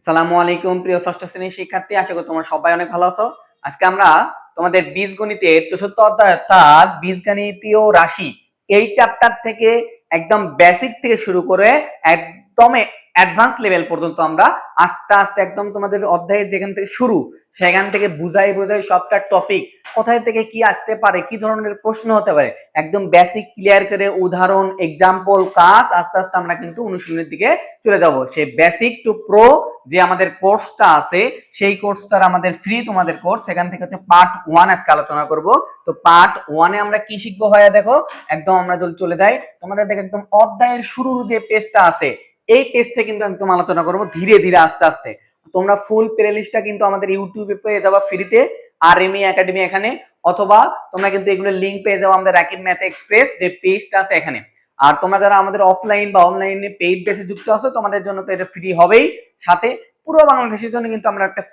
সালামু আলাইকুম প্রিয় ষষ্ঠ শ্রেণীর শিক্ষার্থী, আশা করি তোমরা সবাই অনেক ভালো আছো। আজকে আমরা তোমাদের বীজগণিতের ৪৪ অধ্যায় অর্থাৎ বীজগণিতীয় রাশি এই চ্যাপ্টার থেকে একদম বেসিক থেকে শুরু করে একদম অ্যাডভান্স লেভেল পর্যন্ত আমরা আস্তে আস্তে একদম তোমাদের অধ্যায়ের যেখান থেকে শুরু সেখান থেকে বুঝাই সবটা টপিক কোথায় থেকে কি আসতে পারে, কি ধরনের প্রশ্ন হতে পারে, একদম বেসিক ক্লিয়ার করে উদাহরণ এক্সাম্পল কাজ আস্তে আস্তে আমরা কিন্তু অনুশীলনের দিকে চলে যাব। সেই বেসিক টু প্রো যে আমাদের কোর্সটা আছে সেই কোর্সটার আমাদের ফ্রি তোমাদের কোর্স, সেখান থেকে হচ্ছে পার্ট 1 আজকে আলোচনা করব। তো পার্ট 1 এ আমরা কি শিখবো ভাইয়া, দেখো একদম আমরা যদি চলে যাই তোমাদের দেখো একদম অধ্যায়ের শুরুর যে পেজটা আছে এই পেজটা কিন্তু একদম আলোচনা করব ধীরে ধীরে আস্তে আস্তে। তোমরা ফুল প্লে লিস্টটা কিন্তু আমাদের ইউটিউবে পেয়ে যাবা ফ্রিতে আর এম একাডেমি এখানে, অথবা তোমরা কিন্তু এগুলোর লিংক পেয়ে যাবো আমাদের রাকিব ম্যাথ এক্সপ্রেস যে পেজটা আছে এখানে। আর তোমরা যারা আমাদের অফলাইন বা অনলাইনে পেইড বেসে যুক্ত আছো তোমাদের জন্য তো এটা ফ্রি হবেই, সাথে পুরো বাংলাদেশের জন্য কিন্তু আমরা একটা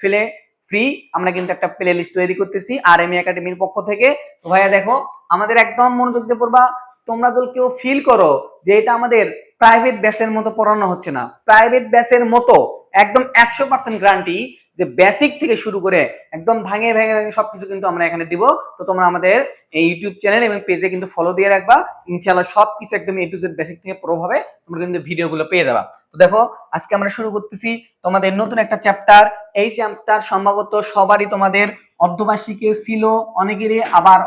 ফ্রি আমরা কিন্তু একটা প্লে লিস্ট তৈরি করতেছি আর এম একাডেমির পক্ষ থেকে। তো ভাইয়া দেখো আমাদের একদম মনোযোগ দিয়ে পড়বা। তোমরা যদি কেউ ফিল করো যে এটা আমাদের প্রাইভেট ব্যাচের মতো পড়ানো হচ্ছে না, প্রাইভেট ব্যাচের মতো একদম 100% গ্যারান্টি যে বেসিক থেকে শুরু করে একদম ভাঙে ভেঙে ভেঙে সবকিছু কিন্তু আমরা এখানে দিব। তো তোমরা আমাদের এই ইউটিউব চ্যানেল এবং পেজে কিন্তু ফলো দিয়ে রাখবা, ইনশাআল্লাহ সবকিছু একদম এ টু জেড বেসিক থেকে প্রো ভাবে তোমরা কিন্তু ভিডিওগুলো পেয়ে যাবা। তো দেখো আজকে আমরা শুরু করতেছি তোমাদের নতুন একটা চ্যাপ্টার। এই চ্যাপ্টার সম্ভবত সবারই তোমাদের অর্ধবার্ষিকে ছিল অনেকেরই, আবার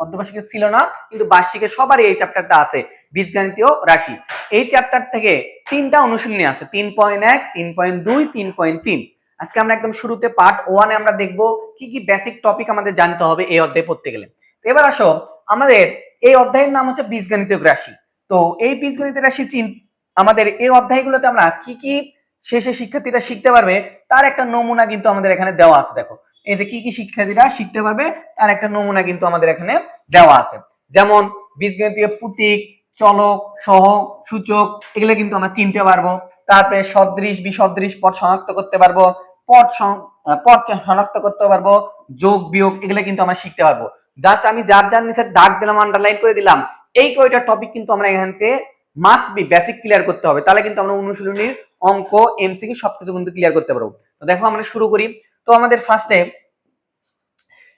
অর্ধবার্ষিকে ছিল না, কিন্তু বার্ষিকে সবারই এই চ্যাপ্টারটা আছে, বীজগণিতীয় রাশি। এই চ্যাপ্টার থেকে তিনটা অনুশীলনী আছে, 3.1, 3.2, 3.3। আজকে আমরা একদম শুরুতে পার্ট 1 এ আমরা দেখব কি কি বেসিক টপিক আমাদের জানতে হবে এই অধ্যায় পড়তে গেলে। এবার আসো, আমাদের এই অধ্যায়ের নাম হচ্ছে বীজগণিতীয় রাশি। তো এই বীজগণিতীয় রাশি আমাদের এই অধ্যায়গুলোতে আমরা কি কি শেষে শিক্ষার্থীরা শিখতে পারবে তার একটা নমুনা কিন্তু আমাদের এখানে দেওয়া আছে। দেখো এই যে কি কি শিক্ষার্থীরা শিখতে পারবে তার একটা নমুনা কিন্তু আমাদের এখানে দেওয়া আছে। যেমন বীজগণিতীয় প্রতীক, চলক, সহগ, সূচক এগুলো কিন্তু আমরা চিনতে পারবো। তারপরে সদৃশ বিসদৃশ পদ শনাক্ত করতে পারবো, পদ শনাক্ত করতে পারবো, যোগ বিয়োগ এগুলো কিন্তু আমরা শিখতে পারবো। জাস্ট আমি যার যার নিচে দাগ দিলাম, আন্ডারলাইন করে দিলাম, এই কয়টা টপিক কিন্তু আমরা এখান থেকে মাস্ট বি বেসিক ক্লিয়ার করতে হবে, তাহলে কিন্তু আমরা অনুশীলনীর অঙ্ক এমসিকিউ সবকিছু কিন্তু ক্লিয়ার করতে পারবো। তো দেখো আমরা শুরু করি। তো আমাদের ফার্স্টে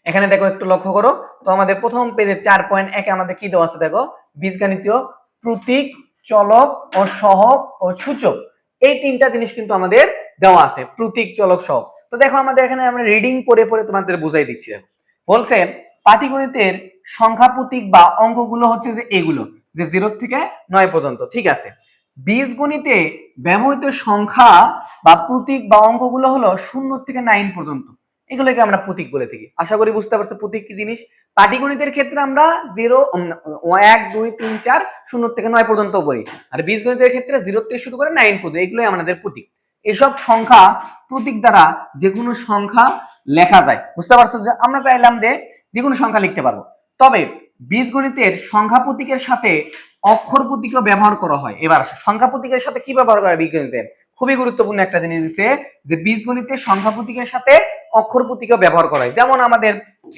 এখানে দেখো একটু লক্ষ্য করো, তো আমাদের প্রথম পেজে 4.1 আমাদের কি দেওয়া আছে দেখো, বীজগণিতীয় প্রতীক, চলক ও সহগ ও সূচক এই তিনটা জিনিস কিন্তু আমাদের দেওয়া আছে, প্রতীক, চলক, সহগ। তো দেখো আমাদের এখানে আমরা রিডিং পড়ে পড়ে তোমাদের বুঝাই দিচ্ছি। বলছে পাটিগণিতের সংখ্যা প্রতীক বা অঙ্কগুলো হচ্ছে যে এগুলো, যে 0 থেকে 9 পর্যন্ত, ঠিক আছে। বীজগণিতে ব্যবহৃত সংখ্যা বা প্রতীক বা অঙ্কগুলো হলো 0 থেকে 9 পর্যন্ত, এগুলোকে আমরা প্রতীক বলে থাকি। আশা করি বুঝতে পারছো প্রতীক কি জিনিস। পাটিগণিতের ক্ষেত্রে আমরা 0, 1, 2, 3, 4, 0 থেকে 9 পর্যন্ত পড়ি, আর বীজগণিতের ক্ষেত্রে 0 থেকে শুরু করে 9 পর্যন্ত, এগুলোই আমাদের প্রতীক। এসব সংখ্যা প্রতীক দ্বারা যে কোনো সংখ্যা লেখা যায়, বুঝতে পারছো, যে আমরা চাইলাম যে কোনো সংখ্যা লিখতে পারবো। তবে বীজগণিতের সংখ্যা প্রতীকের সাথে অক্ষর প্রতীকও ব্যবহার করা হয়। এবার সংখ্যা প্রতীকের সাথে কি ব্যবহার করা হয় বীজগণিতে, খুবই গুরুত্বপূর্ণ একটা জিনিস দিচ্ছে যে বীজগণিতের সংখ্যা প্রতীকের সাথে অক্ষর প্রতীকও ব্যবহার করা হয়। যেমন আমাদের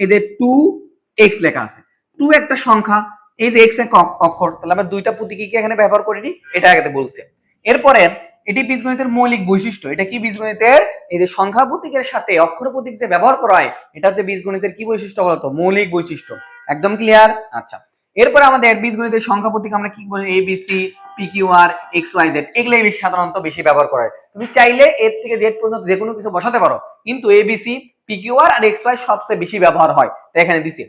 এদের 2x লেখা আছে, 2 একটা সংখ্যা, এই যে x এক অক্ষর, তাহলে আমরা দুইটা প্রতীককে এখানে ব্যবহার করিনি, এটা আগে বলছে। এরপরে এটি বীজগণিতের মৌলিক বৈশিষ্ট্য। এটা কি বীজগণিতের এই যে সংখ্যা প্রতীকের সাথে অক্ষর প্রতীক যে ব্যবহার করা হয়, এটা হচ্ছে বীজগণিতের কি বৈশিষ্ট্য বলতো, মৌলিক বৈশিষ্ট্য। একদম ক্লিয়ার? আচ্ছা, এরপরে আমাদের বীজগণিতের সংখ্যা প্রতীক আমরা কি বলি, এ বি সি, পি কিউ আর, এক্স ওয়াই জেড, এগুলোই সাধারণত বেশি ব্যবহার করা হয়। তুমি চাইলে এর থেকে জেড পর্যন্ত যে কোনো কিছু বসাতে পারো, কিন্তু এ বি সি, পি কিউ আর আর এক্স ওয়াই সবচেয়ে বেশি ব্যবহার হয়। তো এখানে দিছি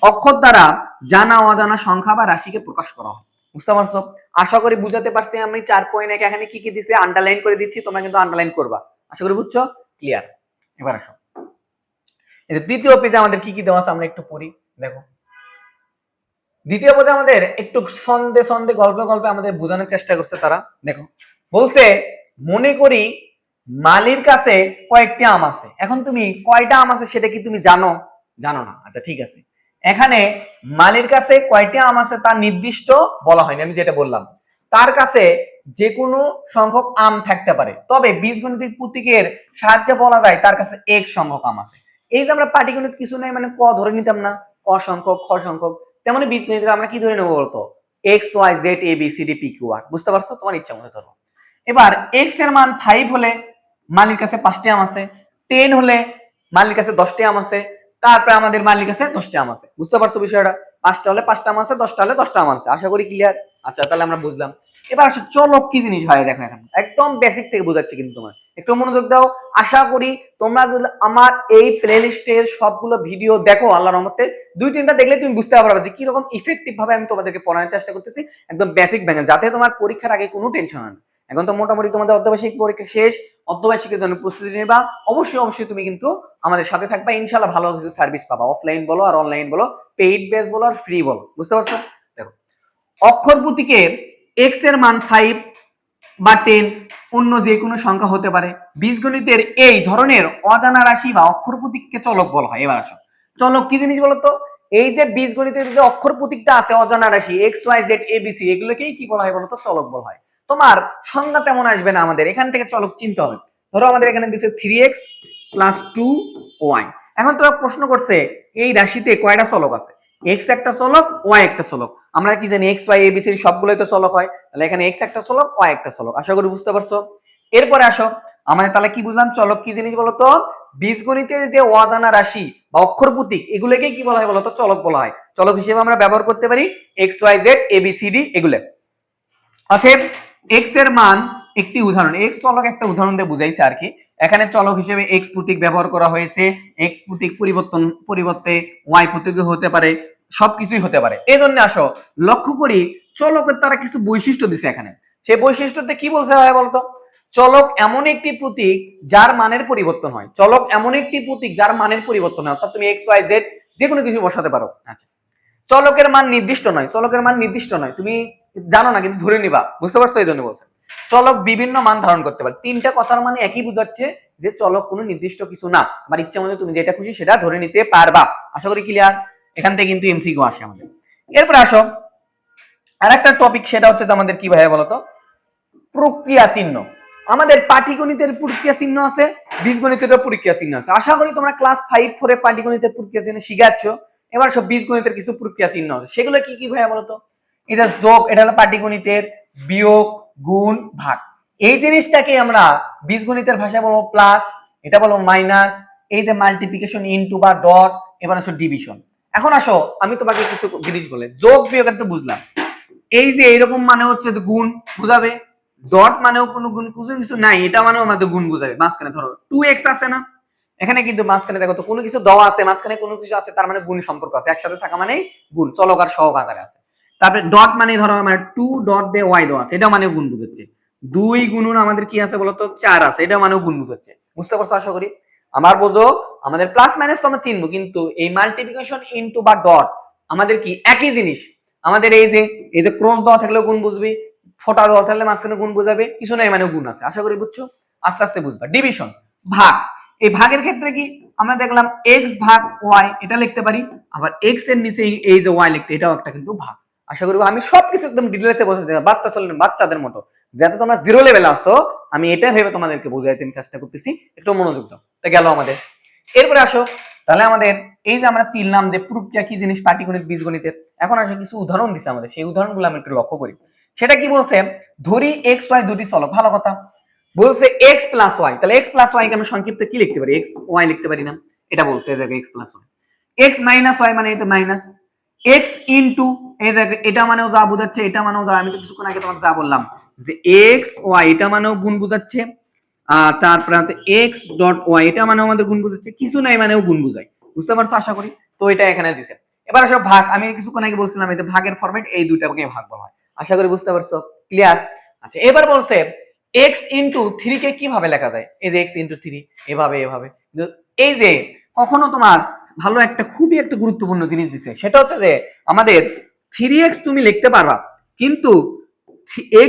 অক্ষর দ্বারা জানা অজানা সংখ্যা বা রাশিকে প্রকাশ করা হয়। বুঝতে পারছো? আশা করি বুঝাতে পারছি। আমি 4.1 এখানে কি কি দিছে আন্ডারলাইন করে দিচ্ছি, তোমরা কিন্তু আন্ডারলাইন করবা। আশা করি বুঝছো? ক্লিয়ার? এবার আসো, এই দ্বিতীয় পেজে আমাদের কি কি দেওয়া আছে আমরা একটু পড়ি। দেখো দ্বিতীয় পেজে আমাদের একটু সন্ধে গল্পে আমাদের বোঝানোর চেষ্টা করছে তারা। দেখো বলছে মনে করি মালির কাছে কয়েকটি আম আছে। এখন তুমি কয়টা আম আছে সেটা কি তুমি জানো? জানো না। আচ্ছা ঠিক আছে, এখানে মালির কাছে কয়টি আম আছে তার নির্দিষ্ট বলা হয়নি, আমি যেটা বললাম তার কাছে যে কোনো সংখ্যক আম থাকতে পারে, তবে বীজগণিতিক প্রতীকের সাহায্যে বলা যায় তার কাছে এক সংখ্যক আম আছে। এই যে আমরা পাটিগণিত কিছু নাই মানে ক ধরে নিতাম না, ক সংখ্যক, খ সংখ্যক, তেমনি বীজগণিত আমরা কি ধরে নেবো বলতো, X Y Z A B C D P Q R. বুঝতে পারছো? তোমার ইচ্ছা মতো ধরো। এবার এক্স এর মান 5 হলে মালির কাছে 5টি আম আছে। 10 হলে মালির কাছে 10টি আম আছে। তারপরে আমাদের মালির কাছে 10টি আম আছে। বুঝতে পারছো বিষয়টা? 5টা হলে 5টা আম আছে, 10টা হলে 10টা আম আছে। আশা করি ক্লিয়ার। আচ্ছা, তাহলে আমরা বুঝলাম। এবার আসো চলক কি জিনিস হয় দেখো, এখন একদম বেসিক থেকে বোঝাচ্ছি কিন্তু তোমার, একটু মনোযোগ দাও। আশা করি তোমরা যদি আমার এই প্লেলিস্টের সবগুলো ভিডিও দেখো আল্লাহর রহমতে, 2-3টা দেখলে তুমি বুঝতে পারবে যে কি রকম ইফেক্টিভ ভাবে আমি তোমাদেরকে পড়ানোর চেষ্টা করতেছি, একদম বেসিক ভেঙে, যাতে তোমার পরীক্ষার আগে কোনো টেনশন হয় না। এখন তো মোটামুটি তোমাদের অর্ধবার্ষিক পরীক্ষা শেষ, অর্ধবার্ষিকের জন্য প্রস্তুতি নেবা। অবশ্যই তুমি কিন্তু আমাদের সাথে থাকবা, ইনশাআল্লাহ ভালো কিছু সার্ভিস পাবা, অফলাইন বলো আর অনলাইন বলো, পেইড বেস বলো আর ফ্রি বলো। বুঝতে পারছো? দেখো, অক্ষর প্রতীকের x এর মান 5 বা 10 অন্য যে কোনো সংখ্যা হতে পারে। বীজগণিতের এই ধরনের অজানা রাশি বা অক্ষর প্রতীককে চলক বলা হয়। এবার আসো, চলক কি জিনিস বলতো? এই যে বীজগণিতের যে অক্ষর প্রতীকটা আছে অজানা রাশি x y z a b c, এগুলোকেই কি বলা হয় বলতো? চলক বলা হয়। তোমার সংজ্ঞা তেমন আসবে না, আমাদের এখান থেকে চলক চিনতে হবে। ধরো আমাদের এখানে দিচ্ছে 3x + 2y। এখন তোরা প্রশ্ন করছে এই রাশিতে কয়টা চলক আছে? x একটা চলক, y একটা চলক। আমরা কি জানি x y a b c সবগুলোই তো চলক হয়, তাহলে এখানে x একটা চলক, y একটা চলক। আশা করি বুঝতে পারছো। এরপরে আসো, আমাদের তাহলে কি বুঝলাম? চলক কি জিনিস বলতো? বীজগণিতের যে অজানা রাশি বা অক্ষর প্রতীক, এগুলোকে কি বলা হয় বলতো? চলক বলা হয়। চলক হিসেবে আমরা ব্যবহার করতে পারি x y z a b c d এগুলো। অতএব x এর মান একটি উদাহরণ, x চলক একটা উদাহরণ দিয়ে বুঝাইছে আর কি। এখানে চলক হিসেবে x প্রতীক ব্যবহার করা হয়েছে। x প্রতীক পরিবর্তে y প্রতীক হতে পারে, সবকিছুই হতে পারে। এই জন্য আসো লক্ষ্য করি, চলকের তারা কিছু বৈশিষ্ট্য দিছে এখানে। সেই বৈশিষ্ট্যতে কি বলছে হয় বলতো? চলক এমন একটি প্রতীক যার মানের পরিবর্তন হয়। চলক এমন একটি প্রতীক যার মানের পরিবর্তন হয়, অর্থাৎ তুমি x y z যে কোনো কিছু বসাতে পারো। আচ্ছা, চলকের মান নির্দিষ্ট নয়। চলকের মান নির্দিষ্ট নয়, তুমি জানো না কিন্তু ধরে নিবা। বুঝতে পারছো? এই জন্য বলছে চলক বিভিন্ন মান ধারণ করতে পারে। 3টা কথার মানে একই বুঝাচ্ছে যে চলক কোনো নির্দিষ্ট কিছু না, আমার ইচ্ছা মতো তুমি যেটা খুশি সেটা ধরে নিতে পারবা। আশা করি ক্লিয়ার। এখান থেকে কিন্তু এমসিকিউ আসে আমাদের। এরপর আসো আরেকটা টপিক, সেটা হচ্ছে আমাদের কি ভাইয়া বলতো? প্রক্রিয়া চিহ্ন। আমাদের পাটিগণিতের প্রক্রিয়া চিহ্ন আছে, বীজগণিতের প্রক্রিয়া চিহ্ন আছে। আশা করি তোমরা ক্লাস 5-4 পাটিগণিতের প্রক্রিয়া চিহ্ন শিখাচ্ছ। এবার সব বীজগণিতের কিছু প্রক্রিয়া চিহ্ন আছে, সেগুলো কি কি ভাইয়া বলতো? এটা যোগ, এটা হলো পাটিগণিতের, বিয়োগ, গুণ, ভাগ। এই জিনিসটাকে আমরা বীজগণিতের ভাষায় বলবো প্লাস, এটা বলবো মাইনাস। এই যে মাল্টিপ্লিকেশন, ইনটু বা ডট, এবার আসো ডিভিশন। এখন আসো আমি তোমাকে কিছু জিনিস বলে, যোগ বিয়োগ তো বুঝলাম। এই যে এরকম মানে হচ্ছে গুণ বুঝাবে, ডট মানেও কোনো গুণ কিছু নাই, এটা মানেও আমাদের গুণ বুঝাবে। মাঝখানে ধরো 2x আছে না, এখানে কিন্তু মাঝখানে দেখো তো কোনো কিছু দেওয়া আছে, মাঝখানে কোনো কিছু আছে, তার মানে গুণ সম্পর্ক আছে, একসাথে থাকা মানে গুণ, চলক আর সহগ আকারে আছে। তারপরে ডট মানে ধরো আমার 2 ডট দিয়ে y দেওয়া আছে, এটা মানে গুণ বুঝাচ্ছে। 2 গুণন আমাদের কি আছে বলতো? 4 আছে, এটা মানেও গুণ বুঝাচ্ছে। বুঝতে পারছো আশা করি? আমার বোঝো, আমাদের প্লাস মাইনাস তো আমরা চিনবো, কিন্তু এই মাল্টিপ্লিকেশন, ইনটু বা ডট আমাদের কি একই জিনিস। আমাদের এই যে ক্রস দেওয়া থাকলেও গুণ বুঝবি, ফোঁটা দেওয়া থাকলে মাঝখানে গুণ বুঝাবে, কিছু নাই মানে গুণ আছে। আশা করি বুঝছো, আস্তে আস্তে বুঝবা। ডিভিশন, ভাগ। এই ভাগের ক্ষেত্রে কি আমরা দেখলাম x ভাগ y, এটা লিখতে পারি। আবার x এর নিচে এই যে y লিখতে, এটাও একটা কিন্তু ভাগ। আশা করি আমি সবকিছু একদম ডিটেইলসে বোঝাতে পারবো, বাচ্চাদের মতো, যাতে তোমরা জিরো লেভেলে আসো, আমি এটা ভেবে তোমাদেরকে বোঝাইতে চেষ্টা করতেছি। একটু মনোযোগ দাও। তা গেল আমাদের। এরপরে আসো, তাহলে আমাদের এই যে আমরা চিনলাম যে প্রক্রিয়া কি জিনিস পাটিগণিত, বীজগণিতের। এখন আসলে কিছু উদাহরণ দিছে আমাদের, সেই উদাহরণগুলো আমরা একটু লক্ষ্য করি। সেটা কি বলছে? ধরি x y দুটি চলক, ভালো কথা। বলছে x প্লাস y, তাহলে x প্লাস y কে আমি সংক্ষিপ্তে কি লিখতে পারি? x y লিখতে পারি না, এটা বলছে এই জায়গায় x plus y। x minus y মানে এটা মাইনাস, x ইনটু এই জায়গায় এটা মানেও যা বোঝাচ্ছে, এটা মানেও যা, আমি তো কিছুক্ষণ আগে তোমাকে যা বললাম যে x y এটা মানেও গুণ বোঝাচ্ছে। তারপরে হচ্ছে x ডট y, এটা মানেও আমাদের গুণ বোঝাচ্ছে, কিছু নাই মানেও গুণ বোঝায়। বুঝতে পারছো আশা করি? তো এটা এখানে দিছে। এবার আসো ভাগ, আমি কিছুক্ষণ আগে বলছিলাম এই যে ভাগের ফরম্যাট এই দুইটাকে ভাগ বলা হয়। আশা করি বুঝতে পারছো, ক্লিয়ার। আচ্ছা, এবার বলছে x ইনটু 3 কে কিভাবে লেখা যায়? এই যে x ইনটু 3 এভাবে এভাবে। এই যে কখনো তোমার ভালো একটা খুবই একটা গুরুত্বপূর্ণ জিনিস দিছে, সেটা হচ্ছে যে আমাদের 3x তুমি লিখতে পারবা, কিন্তু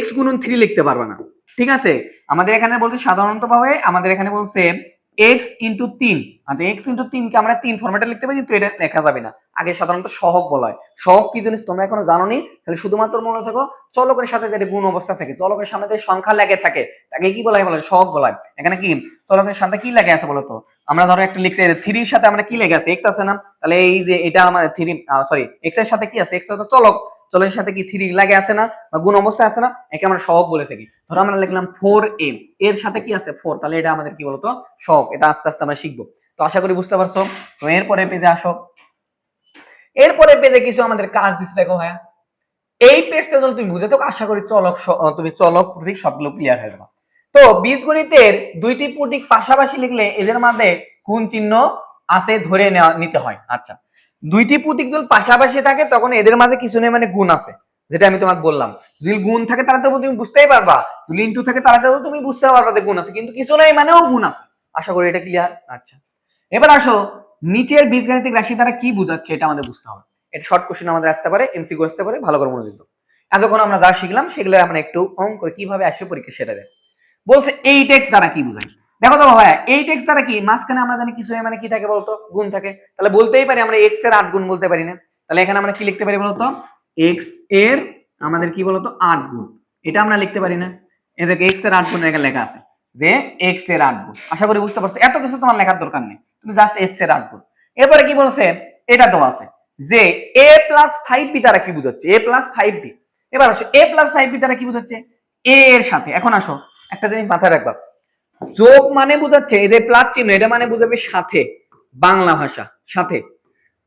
x গুণন 3 লিখতে পারবা না। ঠিক আছে? আমাদের এখানে বলছে সাধারণত ভাবে, আমাদের এখানে বলছে x ইনটু 3। আচ্ছা, x ইনটু 3 কে আমরা 3 ফরম্যাটে লিখতে পারি, কিন্তু এটা লেখা যাবে না। আগে সাধারণত সহগ বলা হয়। সহগ কি জিনিস তোমরা এখনো জানোনি, তাহলে শুধুমাত্র মনে থাকো চলকের সাথে যেটা গুণ অবস্থা থাকে, চলকের সামনে যে সংখ্যা লেগে থাকে তাকে কি বলা হয়? বলে সহগ বলা হয়। এখানে কি চলকের সাথে কি লেগে আছে বলতো? আমরা ধরো একটা লিখছি 3 এর সাথে আমরা কি লেগে আছে? x আছে না, তাহলে এই যে এটা আমাদের 3 সরি x এর সাথে কি আছে? x হচ্ছে চলক, চলের সাথে কি 3 লাগে আছে না, বা গুণ অবস্থায় আছে না, একে আমরা সহগ বলে থাকি। ধরো আমরা লিখলাম 4m, এর সাথে কি আছে 4, তাহলে এটা আমাদের কি বলতো সহগ। এটা আস্তে আস্তে আমরা শিখবো। তো আশা করি বুঝতে পারছো। তো এরপরে পেজে আসো। এরপরে পেজে কিছু আমাদের কাজ দিচ্ছে, দেখো ভাইয়া এই পেজটা যদি তুমি বুঝে থাকো আশা করি তুমি চলক প্রতীক সবগুলো ক্লিয়ার হয়ে যাবে। তো বীজগণিতের দুইটি প্রতীক পাশাপাশি লিখলে এদের মধ্যে কোন চিহ্ন আছে ধরে নিতে হয়। আচ্ছা, দুইটি প্রতীক যদি পাশাপাশি থাকে তখন এদের মাঝে কিছু নেই মানে গুণ আছে, যেটা আমি তোমাকে বললাম। যদি গুণ থাকে তাহলে তো তুমি বুঝতেই পারবা, যদি ইনটু থাকে তাহলে তো তুমি বুঝতে পারবা যে গুণ আছে, কিন্তু কিছু নেই মানেও গুণ আছে। আশা করি এটা ক্লিয়ার। আচ্ছা, এবার আসো নিচের বীজগাণিতিক রাশি দ্বারা কি বোঝাচ্ছে এটা আমাদের বুঝতে হবে। এটা শর্ট কোশ্চেন আমাদের আসতে পারে, এমসিকিউ আসতে পারে, ভালো করে মনোযোগ দাও। এতক্ষণ আমরা যা শিখলাম সেগুলো আমরা একটু অঙ্ক করে কিভাবে আসে পরীক্ষা সেটা দেখ। বলছে 8x দ্বারা কি বোঝায়। দেখো তো ভাইয়া 8x দ্বারা কি, মাঝখানে আমরা জানি কিছু মানে কি থাকে বলতো, গুণ থাকে। তাহলে বলতেই পারি আমরা x এর 8 গুণ বলতে পারি না। তাহলে এখানে আমরা কি লিখতে পারি বলতো, x এর আমাদের কি বলতো 8 গুণ, এটা আমরা লিখতে পারি না। এই দেখো x এর 8 গুণ এখানে লেখা আছে যে x এর 8 গুণ। আশা করি বুঝতে পারছো, এত কিছু তোমার লেখার দরকার নেই, তুমি জাস্ট x এর 8 গুণ। এরপরে কি বলছে, এটা তো আছে যে a প্লাস 5b দ্বারা কি বোঝাচ্ছে, a প্লাস 5b। এবার আসো a প্লাস 5b দ্বারা কি বোঝাচ্ছে, a এর সাথে। এখন আসো একটা জিনিস মাথায় রাখবা, যোগ মানে বোঝাচ্ছে এদের প্লাস চিহ্ন, এটা মানে বোঝাবে সাথে, বাংলা ভাষা সাথে।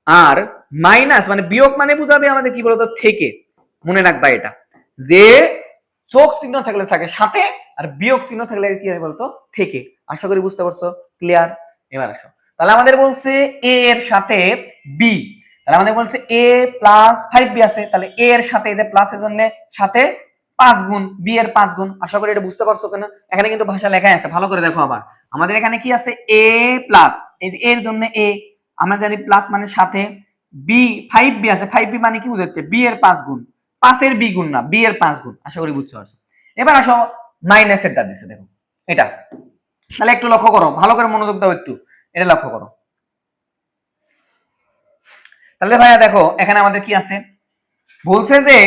আর মাইনাস মানে বিয়োগ মানে বোঝাবে আমাদের কি বলতো থেকে। মনে রাখবা এটা, যে যোগ চিহ্ন থাকলে থাকে সাথে, আর বিয়োগ চিহ্ন থাকলে কি হয় বলতো থেকে। আশা করি বুঝতে পারছো, ক্লিয়ার। এবার আসো, তাহলে আমাদের বলছে a এর সাথে b, তাহলে আমাদের বলছে a প্লাস 5b আছে, তাহলে a এর সাথে এদের প্লাসের জন্য সাথে 5 গুণ, b এর 5 গুণ। আশা করি এটা বুঝতে পারছো কিনা, এখানে কিন্তু ভাষা লেখাই আছে, ভালো করে দেখো। আবার আমাদের এখানে কি আছে, a প্লাস এর জন্য a, আমরা জানি প্লাস মানে সাথে, b 5b আছে, 5b মানে কি বোঝাচ্ছে b এর 5 গুণ, 5 এর b গুণ না, b এর 5 গুণ। আশা করি বুঝতে পারছো। এবার আসো মাইনাসেরটা দিছে, দেখো এটা, তাহলে একটু লক্ষ্য করো, ভালো করে মনোযোগ দাও একটু, এটা লক্ষ্য করো। তাহলে ভাইয়া দেখো এখানে আমাদের কি আছে, বলছে যে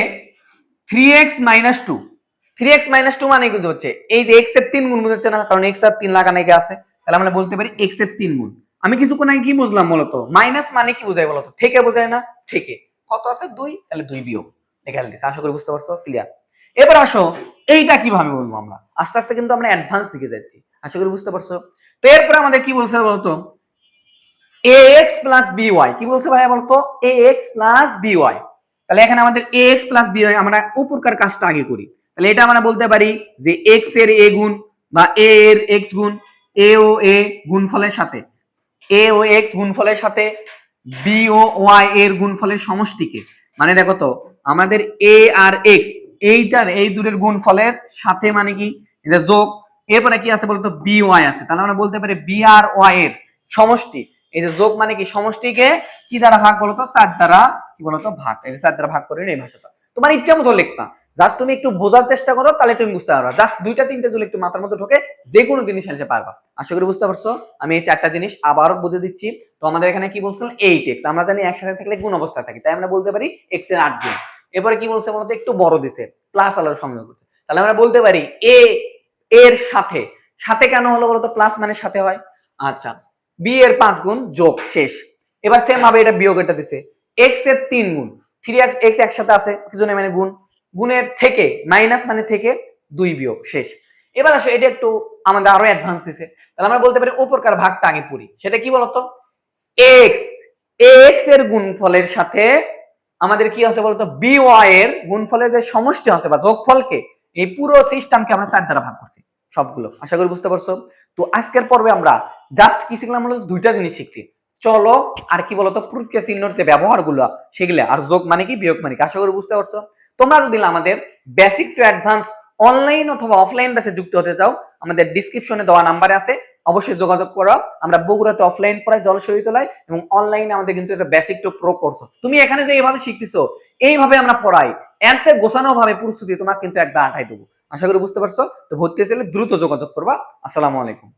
3x মাইনাস 2, 3x মাইনাস 2 মানে কি হচ্ছে, এই যে x এর 3 গুণ বোঝাচ্ছে না, কারণ x এর 3 লাগানো আছে। তাহলে আমরা বলতে পারি x এর 3 গুণ। আমি কিছুক্ষণ আগে কি বুঝলাম বলতো, মাইনাস মানে কি বোঝায় বলতো, থেকে বোঝায় না, থেকে কত আছে 2, তাহলে 2 বিয়োগ লেখা দিয়েছে। আশা করি বুঝতে পারছো, ক্লিয়ার। এবার আসো এইটা কিভাবে বলবো, আমরা আস্তে আস্তে কিন্তু আমরা অ্যাডভান্স দিকে যাচ্ছি, আশা করি বুঝতে পারছো। তো এরপর আমাদের কি বলছে বলতো, ax প্লাস by, কি বলছে ভাইয়া বলতো, ax প্লাস by। তাহলে এখানে আমাদের ax প্লাস by, আমরা উপরকার কাজটা আগে করি। তাহলে এটা আমরা বলতে পারি যে x এর a গুণ বা a এর x গুণ, a ও a গুণফলের সাথে, a ও x গুণফলের সাথে b ও y এর গুণফলের সমষ্টিকে, মানে দেখো তো আমাদের a আর x এইটার এই দুটোর গুণফলের সাথে মানে কি, এটা যোগ। এরপরে কি আছে বলতো, by আছে, তাহলে আমরা বলতে পারি b আর y এর সমষ্টি। এই যে যোগ মানে কি, সমষ্টিকে কি দ্বারা ভাগ বলতো, 4 দ্বারা কি বলতো ভাগ, এই যে 4 দ্বারা ভাগ করে এই ভাষাটা তোমার ইচ্ছা মতো লিখবা, জাস্ট তুমি একটু বোঝার চেষ্টা করো, তাহলে তুমি বুঝতে পারবা। জাস্ট দুইটা তিনটা যদি একটু মাথার মধ্যে ঢোকে, যে কোনো জিনিস আনতে পারবা। আশা করি বুঝতে পারছো। আমি এই 4টা জিনিস আবারও বুঝে দিচ্ছি। তো আমাদের এখানে কি বলছিলাম, 8x, আমরা জানি একসাথে থাকলে গুণ অবস্থা থাকে, তাই আমরা বলতে পারি x এর 8 গুণ। এরপরে কি বলছে বলতো, একটু বড় দিছে, প্লাস আলার সংযোগ করতে, তাহলে আমরা বলতে পারি a এর সাথে, সাথে কেন হলো বলতো, প্লাস মানে সাথে হয়। আচ্ছা, b এর 5 গুণ যোগ, শেষ। এবার সেম ভাবে এটা বিয়োগ, এটা দিছে x এর 3 গুণ, 3x x একসাথে আছে কিছু নেই মানে গুণ, গুণের থেকে মাইনাস মানে থেকে 2 বিয়োগ, শেষ। এবার আসো এটা একটু আমাদের আরো অ্যাডভান্স দিছে, তাহলে আমরা বলতে পারি উপরকার ভাগটা আগে পড়ি। সেটা কি বলতো, x x এর গুণফলের সাথে আমাদের কি আছে বলতো, by এর গুণফলের যে সমষ্টি আছে বা যোগফলকে, এই পুরো সিস্টেমকে আমরা 4 দ্বারা ভাগ করছি সবগুলো। আশা করি বুঝতে পারছো। তো আজকের পর্বে আমরা জাস্ট কি শিখলাম বলতো, দুইটা জিনিস শিখছি, চলো আর কি বলতো প্রক্রিয়া চিহ্নের যে ব্যবহারগুলো সেগুলো, আর যোগ মানে কি বিয়োগ মানে কি। আশা করি বুঝতে পারছো। তোমরা যদি আমাদের বেসিক টু অ্যাডভান্স অনলাইন অথবা অফলাইন ব্যাচে যুক্ত হতে চাও, আমাদের ডেসক্রিপশনে দেওয়া নাম্বারে আছে, অবশ্যই যোগাযোগ করো। আমরা বগুড়াতে অফলাইন পড়াই, জলশরী তোলাই, এবং অনলাইনে আমাদের কিন্তু একটা বেসিক টু প্রো কোর্স আছে। তুমি এখানে যে এইভাবে শিখতেছো, এইভাবে আমরা পড়াই, এর চেয়ে গোছানো ভাবে প্রস্তুতি তোমার কিন্তু একবার আটাই দেবো। আশা করি বুঝতে পারছো। তো ভর্তি হলে দ্রুত যোগাযোগ করবা। আসসালামু আলাইকুম।